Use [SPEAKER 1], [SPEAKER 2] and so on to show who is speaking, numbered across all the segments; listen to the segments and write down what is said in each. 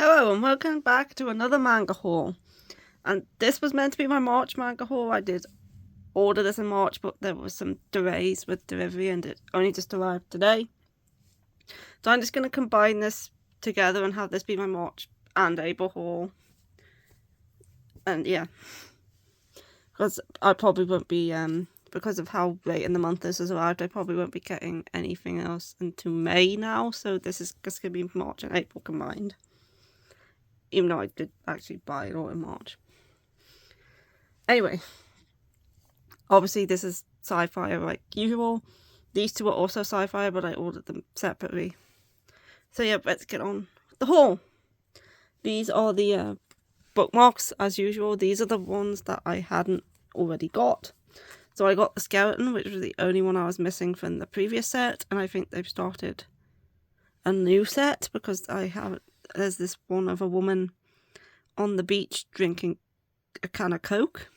[SPEAKER 1] Hello and welcome back to another manga haul. And this was meant to be my March manga haul. I did order this in March, but there was some delays with delivery and it only just arrived today. So I'm just going to combine this together and have this be my March and April haul. And yeah, because I probably won't be, because of how late in the month this has arrived, I probably won't be getting anything else until May now. So this is just going to be March and April combined. Even though I did actually buy it all in March. Anyway, obviously this is sci-fi like usual. These two are also sci-fi, but I ordered them separately. So yeah, let's get on with the haul. These are the bookmarks as usual. These are the ones that I hadn't already got. So I got the skeleton, which was the only one I was missing from the previous set, and I think they've started a new set because there's this one of a woman on the beach drinking a can of Coke.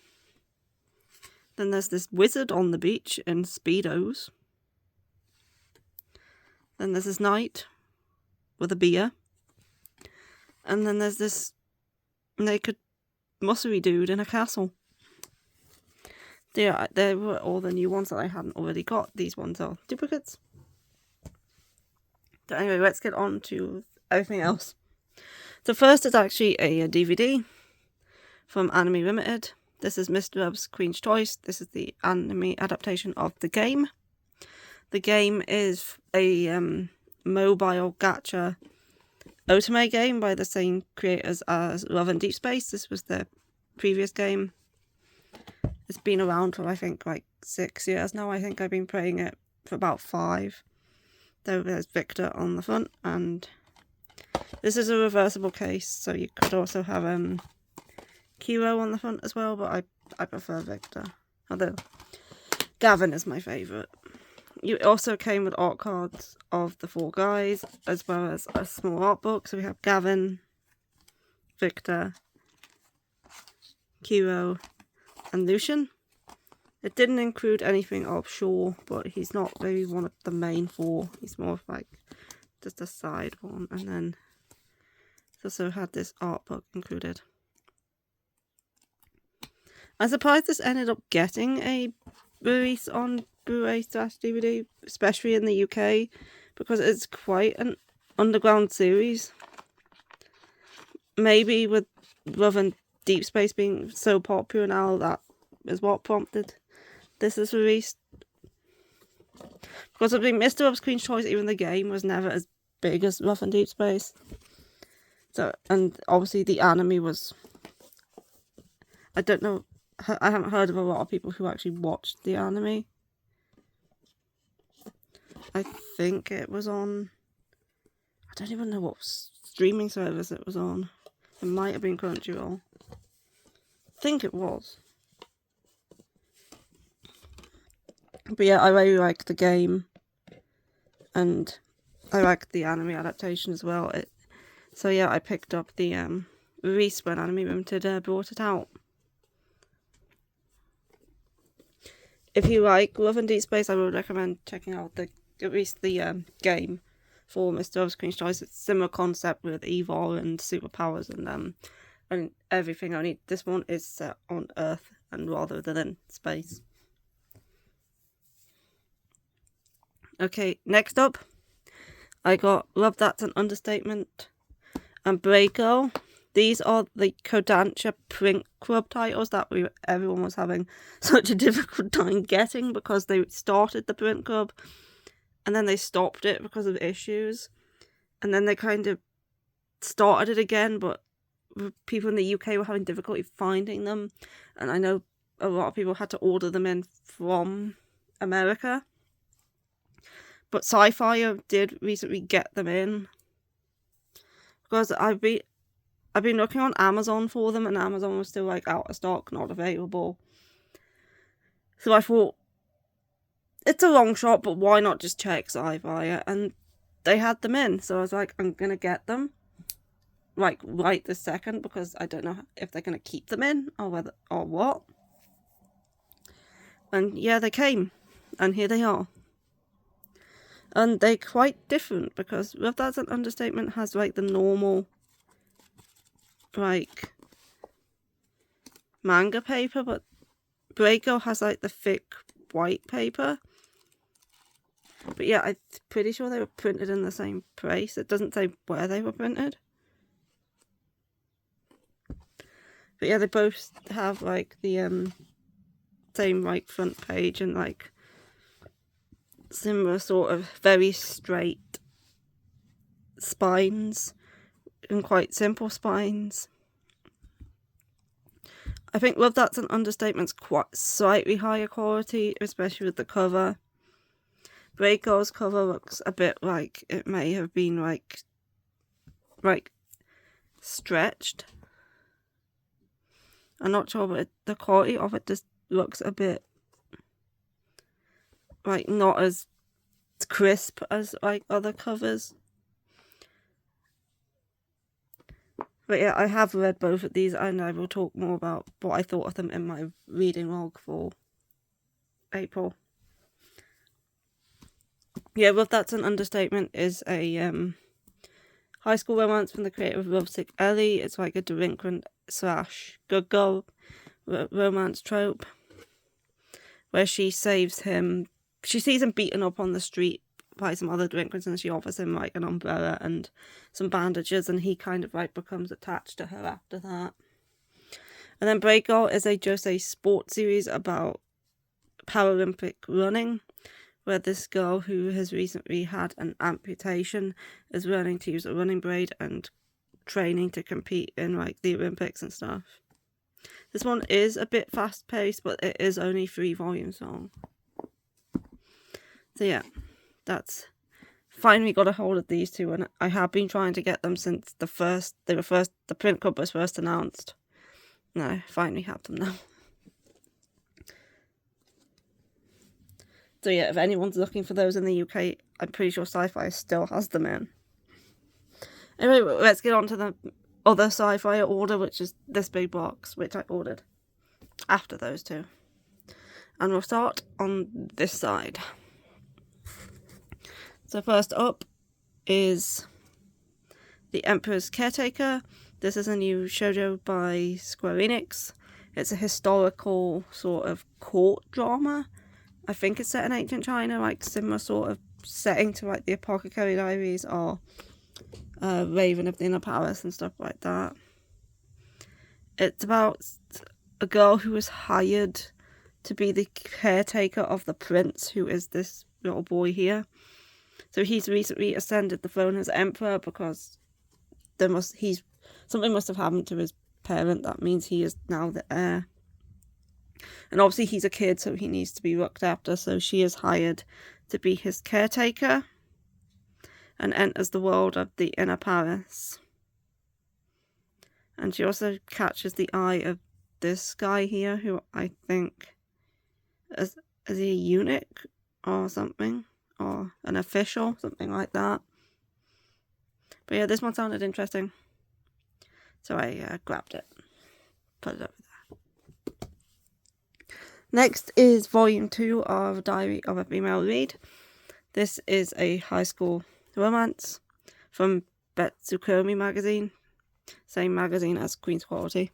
[SPEAKER 1] Then there's this wizard on the beach in Speedos. Then there's this knight with a beer. And then there's this naked mussery dude in a castle. Yeah, they were all the new ones that I hadn't already got. These ones are duplicates. So anyway, let's get on to everything else. So first is actually a DVD from Anime Limited. This is Mr. Love's Queen's Choice. This is the anime adaptation of the game. The game is a mobile gacha otome game by the same creators as Love and Deep Space. This was their previous game. It's been around for I think like 6 years now. I think I've been playing it for about 5. There's Victor on the front, and this is a reversible case, so you could also have Kiro on the front as well, but I prefer Victor. Although Gavin is my favourite. You also came with art cards of the 4 guys, as well as a small art book. So we have Gavin, Victor, Kiro, and Lucian. It didn't include anything of Shaw, but he's not really one of the main 4. He's more of like just a side one. And then it also had this art book included. I'm surprised this ended up getting a release on Blu-ray/DVD, especially in the UK, because it's quite an underground series. Maybe with Love and Deep Space being so popular now, that is what prompted this is released. Because I think Mr. Love's Queen's Choice, even the game, was never as big as Love and Deep Space. So, and obviously the anime was, I don't know, I haven't heard of a lot of people who actually watched the anime. I think it was on, I don't even know what streaming service it was on. It might have been Crunchyroll. I think it was. But yeah, I really like the game, and I like the anime adaptation as well. So yeah, I picked up the release when Anime Limited brought it out. If you like Love and Deep Space, I would recommend checking out at least the game for Mr. Love's Queen's Choice. It's a similar concept with evil and superpowers and everything. Only this one is set on Earth and rather than in space. Okay, next up, I got Love That's an Understatement and Breako. These are the Kodansha Print Club titles that everyone was having such a difficult time getting because they started the Print Club and then they stopped it because of issues. And then they kind of started it again, but people in the UK were having difficulty finding them. And I know a lot of people had to order them in from America. But Sci-Fi did recently get them in. Because I've been looking on Amazon for them, and Amazon was still like out of stock, not available. So I thought, it's a long shot, but why not just check Sci-Fi? And they had them in, so I was like, I'm gonna get them, like right this second, because I don't know if they're gonna keep them in or what. And yeah, they came, and here they are. And they're quite different because Love That's an Understatement has like the normal like manga paper, but Braco has like the thick white paper. But yeah, I'm pretty sure they were printed in the same place. It doesn't say where they were printed. But yeah, they both have like the same like front page and like similar sort of very straight spines and quite simple spines. I think Love That's an Understatement's quite slightly higher quality, especially with the cover. Braco's cover looks a bit like it may have been like stretched. I'm not sure, but the quality of it just looks a bit like not as crisp as like other covers. But yeah, I have read both of these and I will talk more about what I thought of them in my reading log for April. Yeah, Love That's an Understatement is a high school romance from the creator of Lovesick Ellie. It's like a delinquent / good girl romance trope where she saves him. She sees him beaten up on the street by some other delinquents and she offers him like an umbrella and some bandages and he kind of like becomes attached to her after that. And then Breakgirl is just a sports series about Paralympic running where this girl who has recently had an amputation is learning to use a running braid and training to compete in like the Olympics and stuff. This one is a bit fast paced, but it is only 3 volumes long. So yeah, that's finally got a hold of these two, and I have been trying to get them since the print club was first announced. And I finally have them now. So yeah, if anyone's looking for those in the UK, I'm pretty sure Sci-Fi still has them in. Anyway, let's get on to the other Sci-Fi order, which is this big box, which I ordered after those two. And we'll start on this side. So first up is The Emperor's Caretaker. This is a new shoujo by Square Enix. It's a historical sort of court drama. I think it's set in ancient China, like similar sort of setting to like the Apothecary Diaries or Raven of the Inner Palace and stuff like that. It's about a girl who was hired to be the caretaker of the prince, who is this little boy here. So he's recently ascended the throne as emperor because something must have happened to his parent. That means he is now the heir. And obviously he's a kid, so he needs to be looked after. So she is hired to be his caretaker and enters the world of the Inner Palace. And she also catches the eye of this guy here, who I think is a eunuch or something, or an official, something like that. But yeah, this one sounded interesting, so I grabbed it, put it over there. Next is Volume 2 of Diary of a Female Lead. This is a high school romance from Betsukomi magazine, same magazine as Queen's Quality.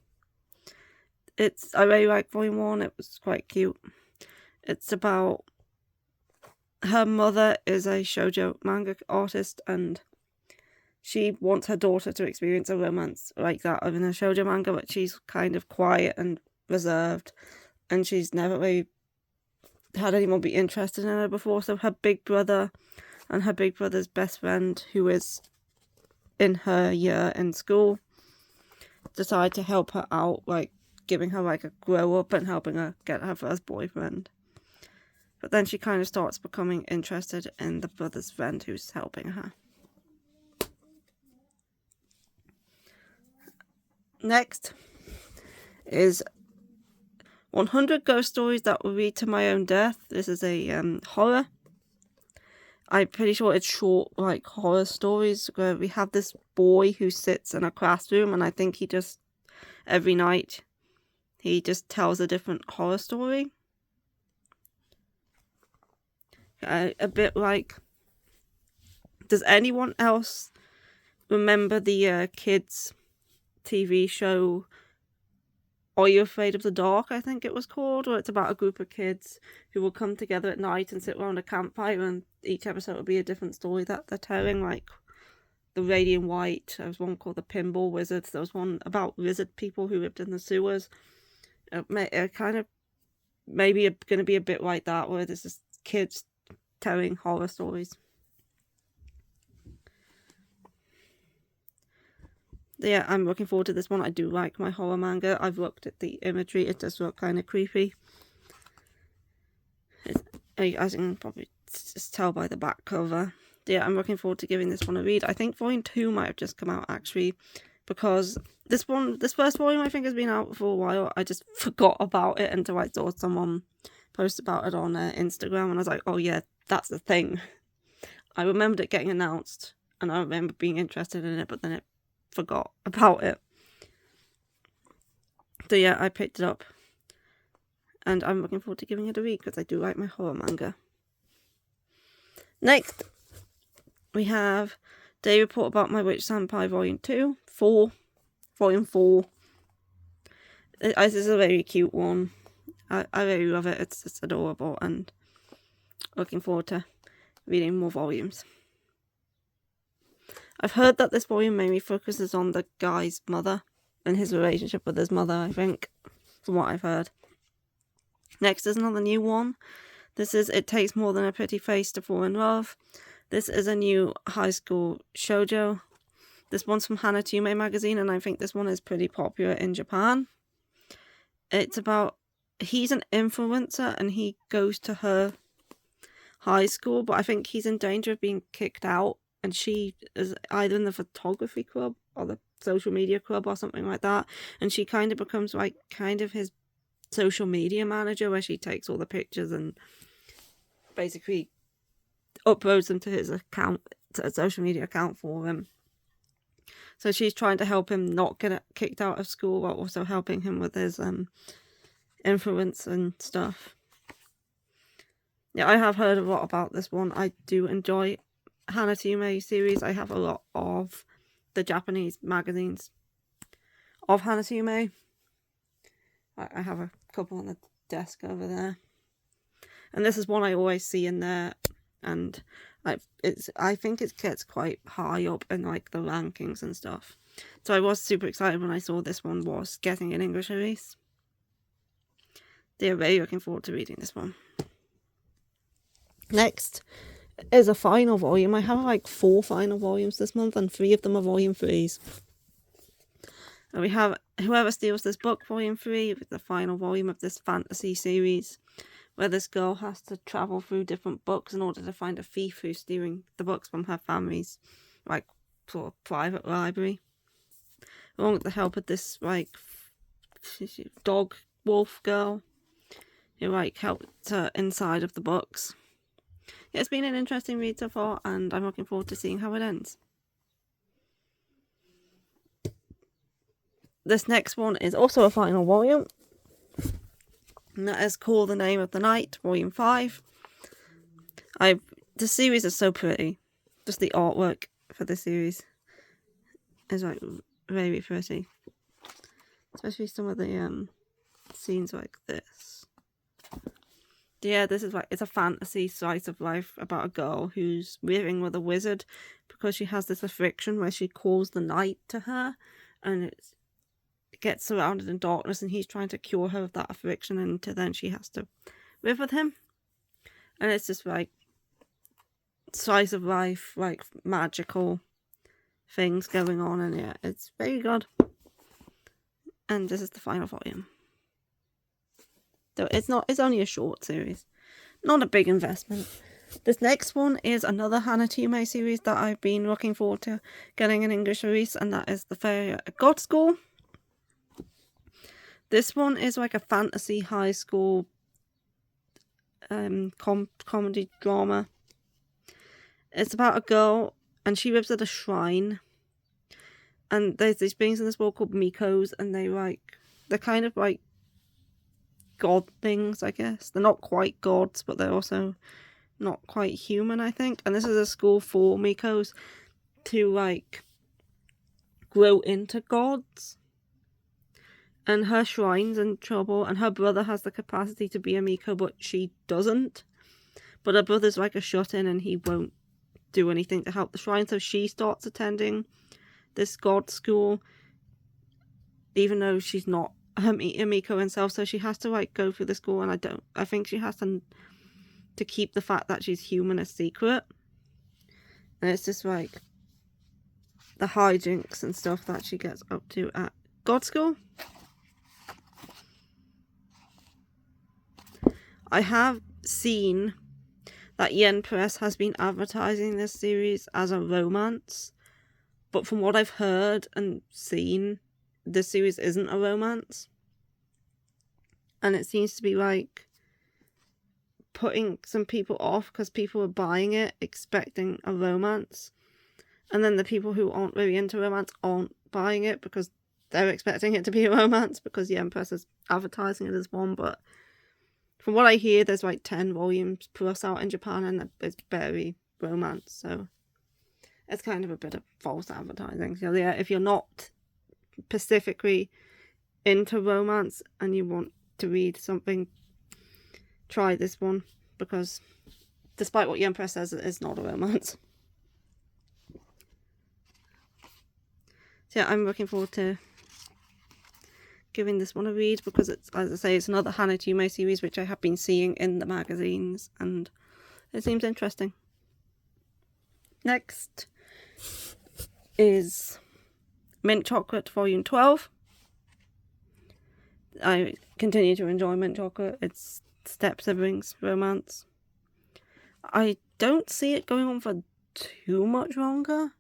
[SPEAKER 1] I really like Volume 1, it was quite cute. It's about her mother is a shoujo manga artist and she wants her daughter to experience a romance like that in a shoujo manga, but she's kind of quiet and reserved and she's never really had anyone be interested in her before. So her big brother and her big brother's best friend, who is in her year in school, decide to help her out, like giving her like a grow up and helping her get her first boyfriend. But then she kind of starts becoming interested in the brother's friend who's helping her. Next is 100 Ghost Stories That Will Lead to My Own Death. This is a horror. I'm pretty sure it's short, like, horror stories where we have this boy who sits in a classroom and I think he just, every night, he just tells a different horror story. A bit like, does anyone else remember the kids TV show Are You Afraid of the Dark, I think it was called, or it's about a group of kids who will come together at night and sit around a campfire, and each episode will be a different story that they're telling, like the Radiant White. There was one called the Pinball Wizards. There was one about lizard people who lived in the sewers. Kind of maybe going to be a bit like that, where there's just kids telling horror stories. Yeah, I'm looking forward to this one. I do like my horror manga. I've looked at the imagery. It does look kind of creepy. As you can probably just tell by the back cover. Yeah, I'm looking forward to giving this one a read. I think Volume 2 might have just come out, actually, because this first volume, I think, has been out for a while. I just forgot about it until I saw someone post about it on Instagram, and I was like, oh yeah, that's the thing. I remembered it getting announced, and I remember being interested in it, but then it forgot about it. So yeah, I picked it up, and I'm looking forward to giving it a read because I do like my horror manga. Next, we have Day Report About My Witch Senpai Volume 4. This is a very cute one. I really love it. It's adorable, and looking forward to reading more volumes. I've heard that this volume mainly focuses on the guy's mother and his relationship with his mother, I think, from what I've heard. Next is another new one. This is It Takes More Than a Pretty Face to Fall in Love. This is a new high school shoujo. This one's from Hanatume magazine, and I think this one is pretty popular in Japan. It's about, he's an influencer and he goes to her high school, but I think he's in danger of being kicked out, and she is either in the photography club or the social media club or something like that, and she kind of becomes like kind of his social media manager, where she takes all the pictures and basically uploads them to his account, to a social media account for him. So she's trying to help him not get kicked out of school, while also helping him with his influence and stuff. Yeah, I have heard a lot about this one. I do enjoy Hanatume series. I have a lot of the Japanese magazines of Hanatume. I have a couple on the desk over there, and this is one I always see in there, and I think it gets quite high up in like the rankings and stuff. So I was super excited when I saw this one was getting an English release. They're very looking forward to reading this one. Next is a final volume. I have like 4 final volumes this month, and 3 of them are volume 3s. And we have Whoever Steals This Book, volume 3, with the final volume of this fantasy series, where this girl has to travel through different books in order to find a thief who's stealing the books from her family's, like, sort of private library. Along with the help of this, like, dog wolf girl who, like, helped her inside of the books. Yeah, it's been an interesting read so far, and I'm looking forward to seeing how it ends. This next one is also a final volume, and that is Call the Name of the Night, volume 5. The series is so pretty. Just the artwork for the series is like very pretty, especially some of the scenes like this. Yeah, this is like, it's a fantasy slice of life about a girl who's living with a wizard because she has this affliction where she calls the night to her, and it gets surrounded in darkness, and he's trying to cure her of that affliction, and then she has to live with him. And it's just like slice of life, like magical things going on, and yeah, it's very good. And this is the final volume. So it's only a short series, not a big investment. This next one is another Hanatume series that I've been looking forward to getting an English release, and that is The Failure at God School. This one is like a fantasy high school comedy drama. It's about a girl, and she lives at a shrine, and there's these beings in this world called Mikos, and they're kind of like god things, I guess. They're not quite gods, but they're also not quite human, I think. And this is a school for Mikos to like grow into gods. And her shrine's in trouble, and her brother has the capacity to be a Miko, but she doesn't. But her brother's like a shut-in, and he won't do anything to help the shrine, so she starts attending this god school, even though she's not a Miko herself, so she has to like go through the school, and I think she has to keep the fact that she's human a secret. And it's just like the hijinks and stuff that she gets up to at god school. I have seen that Yen Press has been advertising this series as a romance, but from what I've heard and seen, this series isn't a romance. And it seems to be like putting some people off because people are buying it expecting a romance, and then the people who aren't really into romance aren't buying it because they're expecting it to be a romance because Yen Press is advertising it as one. But from what I hear, there's like 10 volumes plus out in Japan, and it's barely romance, so it's kind of a bit of false advertising. So yeah, if you're not specifically into romance and you want to read something, try this one, because despite what Yen Press says, it's not a romance. So yeah, I'm looking forward to giving this one a read, because it's, as I say, it's another Hanatume series which I have been seeing in the magazines, and it seems interesting. Next is Mint Chocolate Volume 12. I continue to enjoy Mint Chocolate. It's step siblings romance. I don't see it going on for too much longer.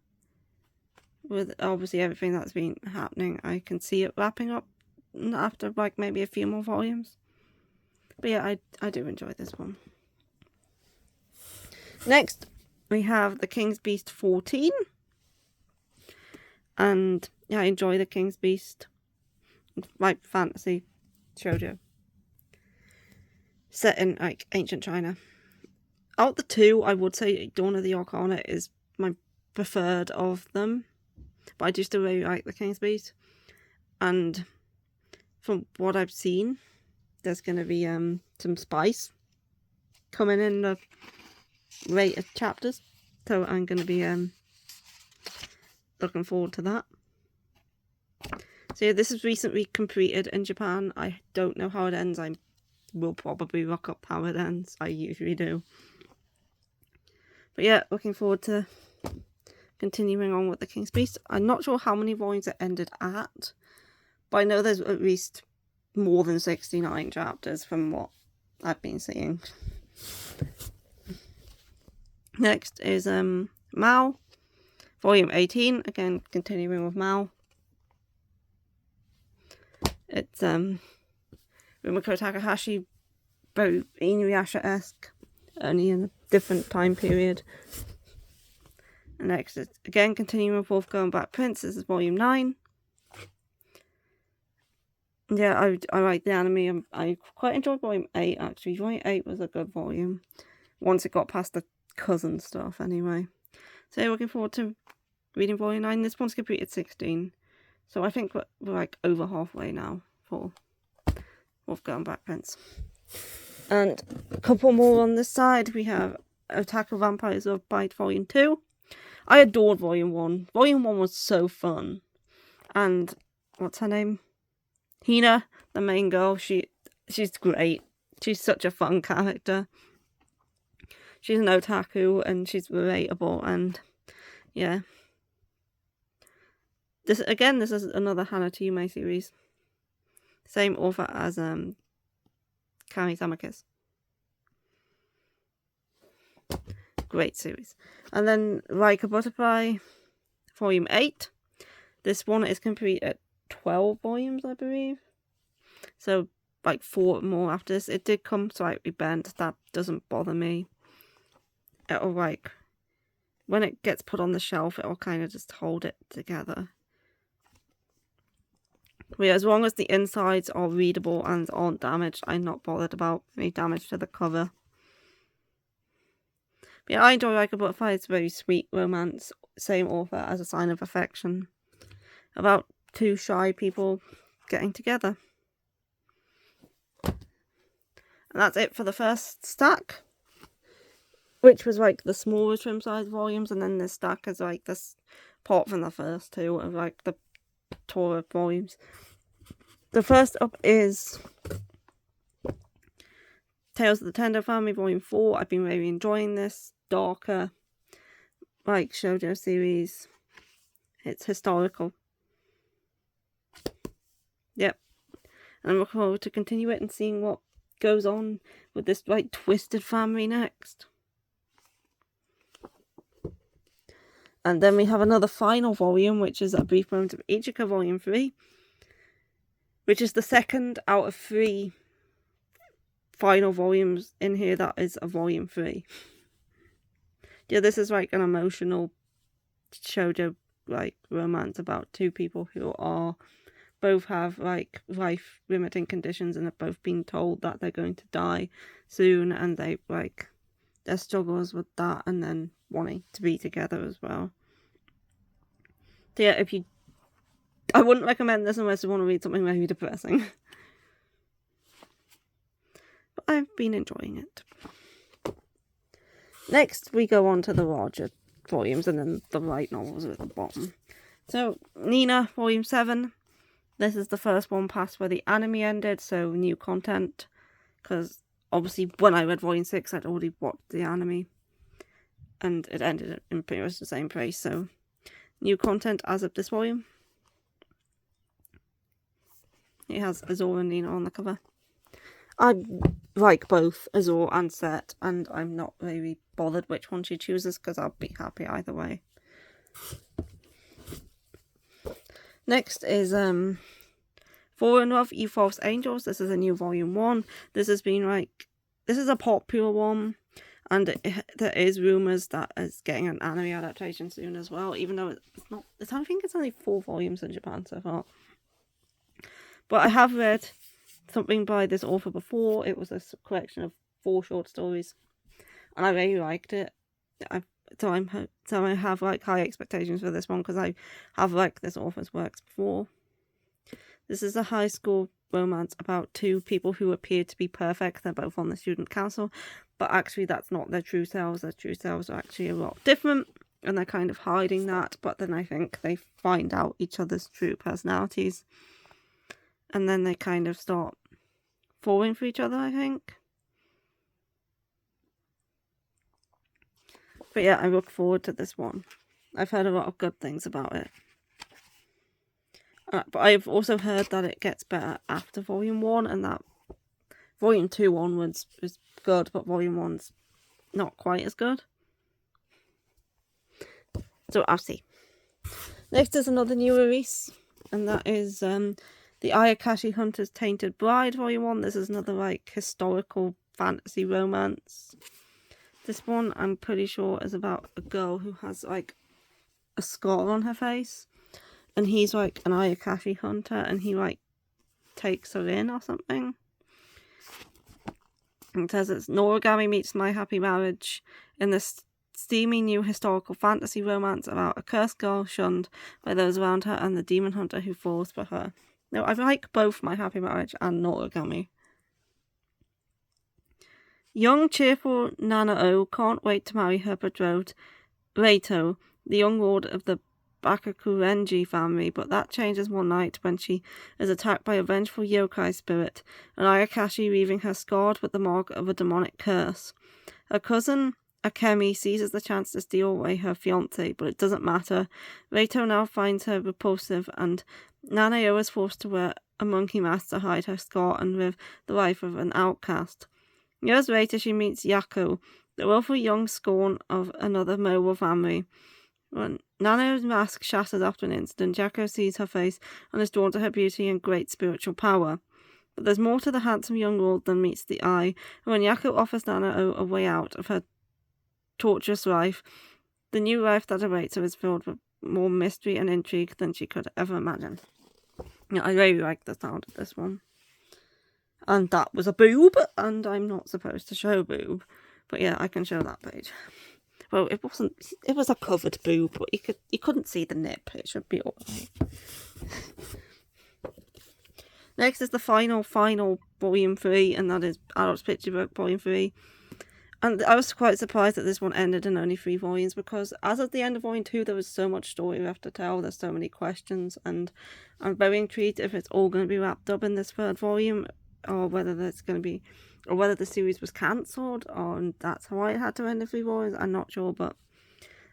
[SPEAKER 1] With obviously everything that's been happening, I can see it wrapping up after like maybe a few more volumes. But yeah, I do enjoy this one. Next, we have The King's Beast 14. And yeah, I enjoy The King's Beast. It's like fantasy shoujo set in like ancient China. Out the two, I would say Dawn of the Arcana is my preferred of them, but I do still really like The King's Beast. And from what I've seen, there's going to be some spice coming in the later chapters, so I'm going to be looking forward to that. So yeah, this is recently completed in Japan. I don't know how it ends. I will probably look up how it ends. I usually do. But yeah, looking forward to continuing on with The King's Beast. I'm not sure how many volumes it ended at, but I know there's at least more than 69 chapters from what I've been seeing. Next is Mao, Volume 18. Again, continuing with Mao. It's Rumiko Takahashi, very Inuyasha-esque, only in a different time period. And next is again continuing with Wolfgang Black Prince. This is Volume 9. Yeah, I like the anime. I quite enjoyed Volume 8 actually. Volume 8 was a good volume once it got past the cousin stuff anyway. So yeah, looking forward to reading Volume 9. This one's completed 16. So I think we're like over halfway now for Wolfgang Black Prince. And a couple more on this side. We have Attack of Vampires of Bite Volume 2. I adored Volume 1. Volume 1 was so fun. And what's her name? Hina, the main girl, she's great. She's such a fun character. She's an otaku and she's relatable, and yeah. This is another Hanatume series. Same author as Kami-sama Kiss. Great series. And then Like a Butterfly, Volume 8. This one is complete at 12 volumes, I believe. So, like 4 more after this. It did come slightly bent. That doesn't bother me. It'll like, when it gets put on the shelf, it'll kind of just hold it together. But yeah, as long as the insides are readable and aren't damaged, I'm not bothered about any damage to the cover. But yeah, I enjoy Like a Butterfly. It's a very sweet romance. Same author as A Sign of Affection. about two shy people getting together. And that's it for the first stack, which was like the smaller trim size volumes, and then this stack is like this part from the first two of like the taller volumes. The first up is Tales of the Tendo Family Volume 4. I've been really enjoying this darker like shoujo series. It's historical. Yep. And I'm looking forward to continue it and seeing what goes on with this like twisted family next. And then we have another final volume, which is A Brief Moment of Ichika Volume 3, which is the second out of 3 final volumes in here that is a Volume 3. Yeah, this is like an emotional shoujo like romance about two people who are both have like life limiting conditions and have both been told that they're going to die soon, and they like their struggles with that and then wanting to be together as well. So yeah, I wouldn't recommend this unless you want to read something very depressing. But I've been enjoying it. Next we go on to the larger volumes and then the light novels at the bottom. So Nina Volume 7. This is the first one past where the anime ended, so new content. Because obviously when I read Volume 6 I'd already watched the anime. And it ended in pretty much the same place, so new content as of this volume. It has Azor and Nina on the cover. I like both Azor and Set, and I'm not really bothered which one she chooses because I'll be happy either way. Next is Fall in Love, You False Angels. This is a new volume 1. This has been like, this is a popular one, and there is rumours that it's getting an anime adaptation soon as well, even though it's not, I think it's only 4 volumes in Japan so far. But I have read something by this author before. It was a collection of 4 short stories, and I really liked it. So I have like high expectations for this one because I have liked this author's works before. This is a high school romance about 2 people who appear to be perfect. They're both on the student council, but actually that's not their true selves. Their true selves are actually a lot different, and they're kind of hiding that. But then I think they find out each other's true personalities, and then they kind of start falling for each other, I think. But yeah, I look forward to this one. I've heard a lot of good things about it. But I've also heard that it gets better after Volume 1, and that Volume 2 onwards is good, but Volume 1's not quite as good. So I'll see. Next is another new release, and that is the Ayakashi Hunter's Tainted Bride Volume 1. This is another like historical fantasy romance. This one I'm pretty sure is about a girl who has like a scar on her face, and he's like an Ayakashi hunter, and he like takes her in or something. And it says it's Noragami meets My Happy Marriage in this steamy new historical fantasy romance about a cursed girl shunned by those around her and the demon hunter who falls for her. Now, I like both My Happy Marriage and Noragami. Young, cheerful Nanao can't wait to marry her betrothed, Reito, the young lord of the Bakakurenji family, but that changes one night when she is attacked by a vengeful yokai spirit, and Ayakashi leaving her scarred with the mark of a demonic curse. Her cousin, Akemi, seizes the chance to steal away her fiancé, but it doesn't matter. Reito now finds her repulsive, and Nanao is forced to wear a monkey mask to hide her scar and live the life of an outcast. Years later, she meets Yako, the willful young scorn of another mobile family. When Nano's mask shatters after an incident, Yako sees her face and is drawn to her beauty and great spiritual power. But there's more to the handsome young lord than meets the eye, and when Yako offers Nanao a way out of her torturous life, the new life that awaits her is filled with more mystery and intrigue than she could ever imagine. Yeah, I really like the sound of this one. And that was a boob, and I'm not supposed to show boob. But yeah, I can show that page. Well, it wasn't. It was a covered boob, but you couldn't see the nip. It should be alright. Next is the final volume 3, and that is Adult's Picture Book volume 3. And I was quite surprised that this one ended in only 3 volumes, because as of the end of volume 2, there was so much story left to tell. There's so many questions, and I'm very intrigued if it's all going to be wrapped up in this 3rd volume, or whether there's going to be, or whether the series was cancelled, or that's why it had to end in 3 volumes. I'm not sure, but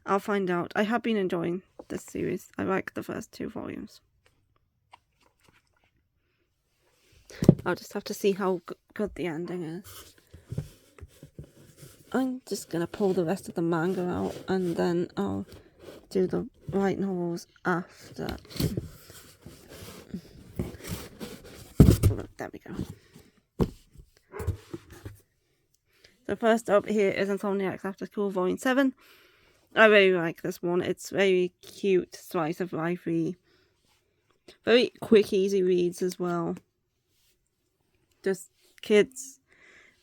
[SPEAKER 1] I'll find out. I have been enjoying this series. I like the first 2 volumes. I'll just have to see how good the ending is. I'm just going to pull the rest of the manga out, and then I'll do the light novels after. There we go. So first up here is Insomniacs After School Volume 7. I really like this one. It's very cute, slice of lifey. Very quick, easy reads as well. Just kids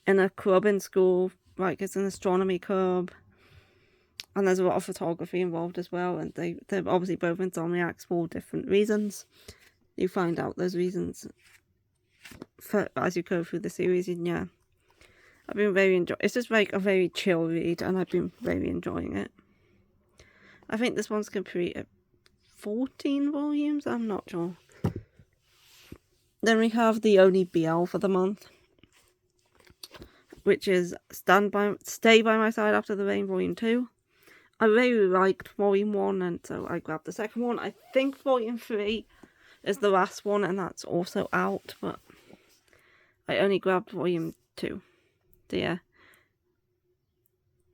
[SPEAKER 1] in a club in school, like it's an astronomy club, and there's a lot of photography involved as well, and they're obviously both insomniacs for different reasons. You find out those reasons as you go through the series, and yeah, I've been very enjoying. It's just like a very chill read, and I've been very enjoying it. I think this one's complete at 14 volumes, I'm not sure. Then we have the only BL for the month, which is Stay By My Side After the Rain Volume 2. I really liked Volume 1, and so I grabbed the second one. I think Volume 3 is the last one, and that's also out, but I only grabbed Volume 2. So yeah,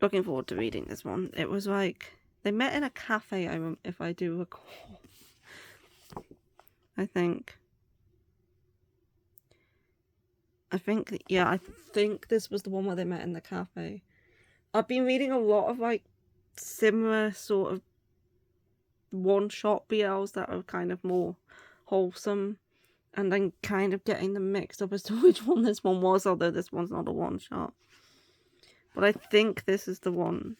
[SPEAKER 1] looking forward to reading this one. It was like, they met in a cafe, if I do recall. I think this was the one where they met in the cafe. I've been reading a lot of like similar sort of one-shot BLs that are kind of more wholesome, and then kind of getting them mixed up as to which one this one was, although this one's not a one-shot. But I think this is the one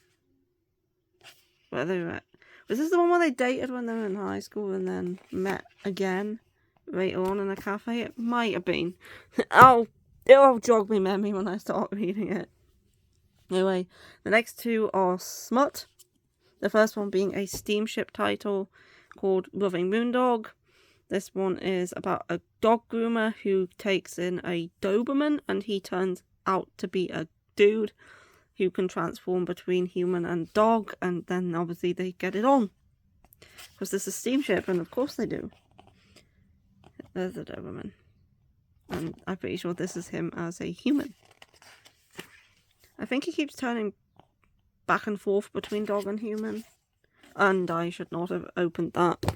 [SPEAKER 1] where they met. Was this the one where they dated when they were in high school and then met again later on in a cafe? It might have been. It'll jog my memory when I start reading it. Anyway, the next 2 are smut. The first one being a steamship title called Loving Moondog. This one is about a dog groomer who takes in a Doberman, and he turns out to be a dude who can transform between human and dog, and then obviously they get it on. Because this is a steamship, and of course they do. There's the Doberman. And I'm pretty sure this is him as a human. I think he keeps turning back and forth between dog and human. And I should not have opened that.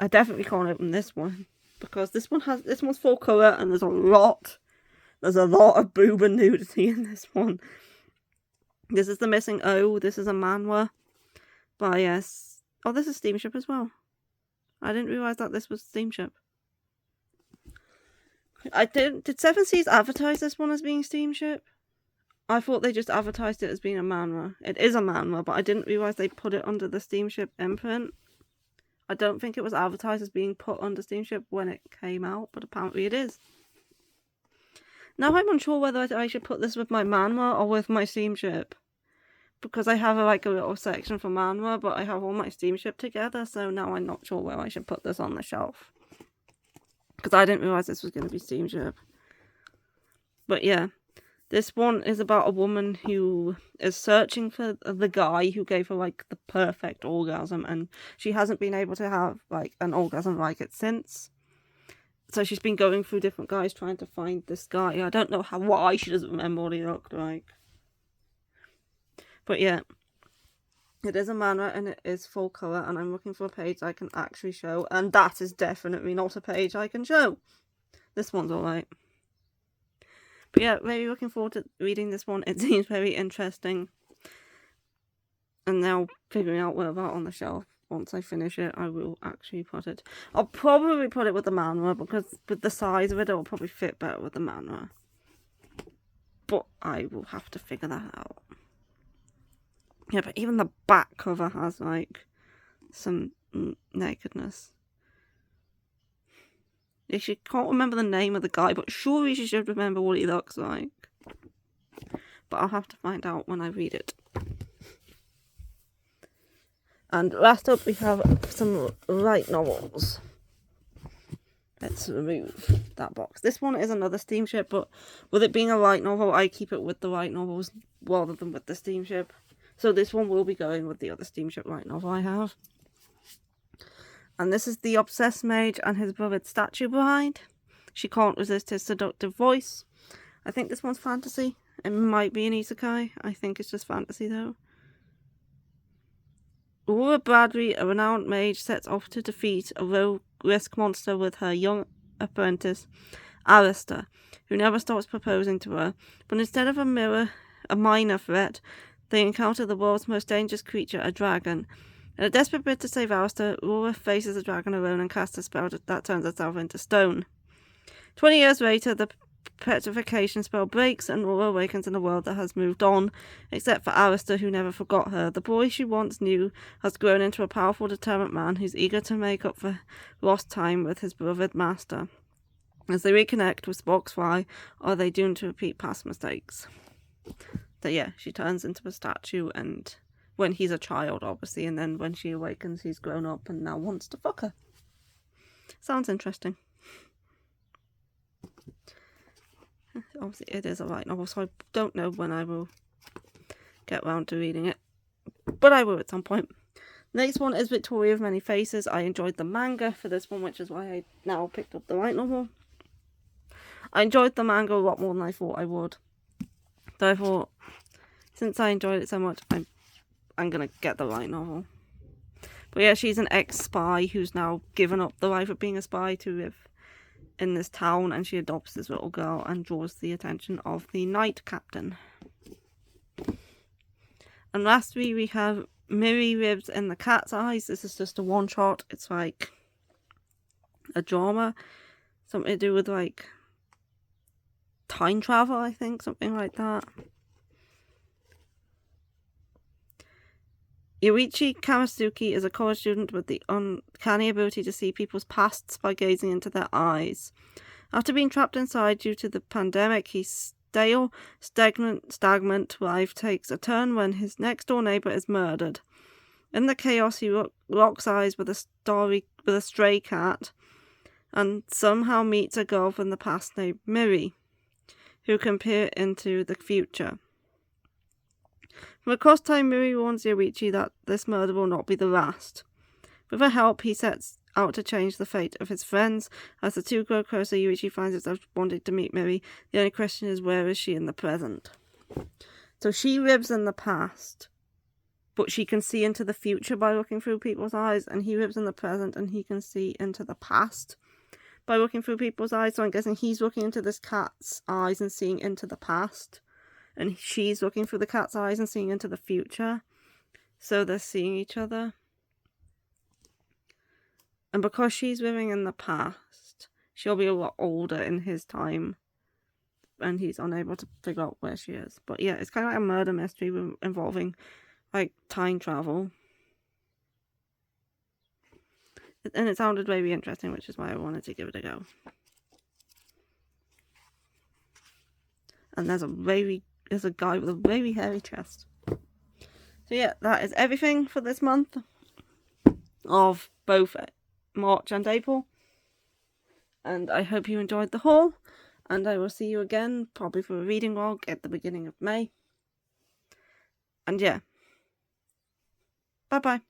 [SPEAKER 1] I definitely can't open this one, because this one's full colour, and there's a lot of boob and nudity in this one. This is The Missing O. This is a manhwa by oh, this is Steamship as well. I didn't realise that this was Steamship. Did Seven Seas advertise this one as being Steamship? I thought they just advertised it as being a manhwa. It is a manhwa, but I didn't realise they put it under the Steamship imprint. I don't think it was advertised as being put under Steamship when it came out, but apparently it is. Now I'm unsure whether I should put this with my manhwa or with my Steamship, because I have a little section for manhwa, but I have all my Steamship together, so now I'm not sure where I should put this on the shelf, because I didn't realise this was going to be Steamship. But yeah, this one is about a woman who is searching for the guy who gave her the perfect orgasm, and she hasn't been able to have an orgasm like it since. So she's been going through different guys trying to find this guy. I don't know why she doesn't remember what he looked like. But yeah, it is a manhwa and it is full colour, and I'm looking for a page I can actually show, and that is definitely not a page I can show. This one's alright. But yeah, really looking forward to reading this one. It seems very interesting. And now figuring out where about on the shelf. Once I finish it, I will actually put it. I'll probably put it with the manhwa, because with the size of it, it'll probably fit better with the manhwa. But I will have to figure that out. Yeah, but even the back cover has, like, some nakedness. She can't remember the name of the guy, but surely she should remember what he looks like. But I'll have to find out when I read it. And last up, we have some light novels. Let's remove that box. This one is another steamship, but with it being a light novel, I keep it with the light novels rather than with the steamship. So this one will be going with the other steamship light novel I have. And this is The Obsessed Mage and His Beloved Statue Bride. She can't resist his seductive voice. I think this one's fantasy. It might be an isekai. I think it's just fantasy though. Aurora Bradley, a renowned mage, sets off to defeat a low-risk monster with her young apprentice, Alistair, who never stops proposing to her. But instead of a minor threat, they encounter the world's most dangerous creature, a dragon. In a desperate bid to save Alistair, Aurora faces the dragon alone and casts a spell that turns herself into stone. 20 years later, the petrification spell breaks and Aurora awakens in a world that has moved on, except for Alistair, who never forgot her. The boy she once knew has grown into a powerful, determined man who's eager to make up for lost time with his beloved master. As they reconnect with Spock's Fly, are they doomed to repeat past mistakes? So yeah, she turns into a statue, and when he's a child, obviously, and then when she awakens, he's grown up and now wants to fuck her. Sounds interesting. Obviously, it is a light novel, so I don't know when I will get round to reading it, but I will at some point. Next one is Victoria of Many Faces. I enjoyed the manga for this one, which is why I now picked up the light novel. I enjoyed the manga a lot more than I thought I would. So I thought, since I enjoyed it so much, I'm gonna get the light novel. But yeah, she's an ex-spy who's now given up the life of being a spy to live in this town, and she adopts this little girl and draws the attention of the night captain. And lastly, we have Miri Ribs in the Cat's Eyes. This is just a one shot. It's like a drama, something to do with like time travel, I think, something like that. Yoichi Kamasuki is a college student with the uncanny ability to see people's pasts by gazing into their eyes. After being trapped inside due to the pandemic, his stale, stagnant life takes a turn when his next-door neighbour is murdered. In the chaos, he locks eyes with a stray cat, and somehow meets a girl from the past named Miri, who can peer into the future. From across time, Miri warns Yoichi that this murder will not be the last. With her help, he sets out to change the fate of his friends. As the two grow closer, Yoichi finds himself wanting to meet Miri. The only question is, where is she in the present? So she lives in the past, but she can see into the future by looking through people's eyes, and he lives in the present and he can see into the past by looking through people's eyes. So I'm guessing he's looking into this cat's eyes and seeing into the past, and she's looking through the cat's eyes and seeing into the future. So they're seeing each other. And because she's living in the past, she'll be a lot older in his time, and he's unable to figure out where she is. But yeah, it's kind of like a murder mystery involving like time travel. And it sounded very interesting, which is why I wanted to give it a go. And there's a guy with a very hairy chest. So yeah, that is everything for this month of both March and April. And I hope you enjoyed the haul. And I will see you again, probably for a reading log at the beginning of May. And yeah. Bye bye.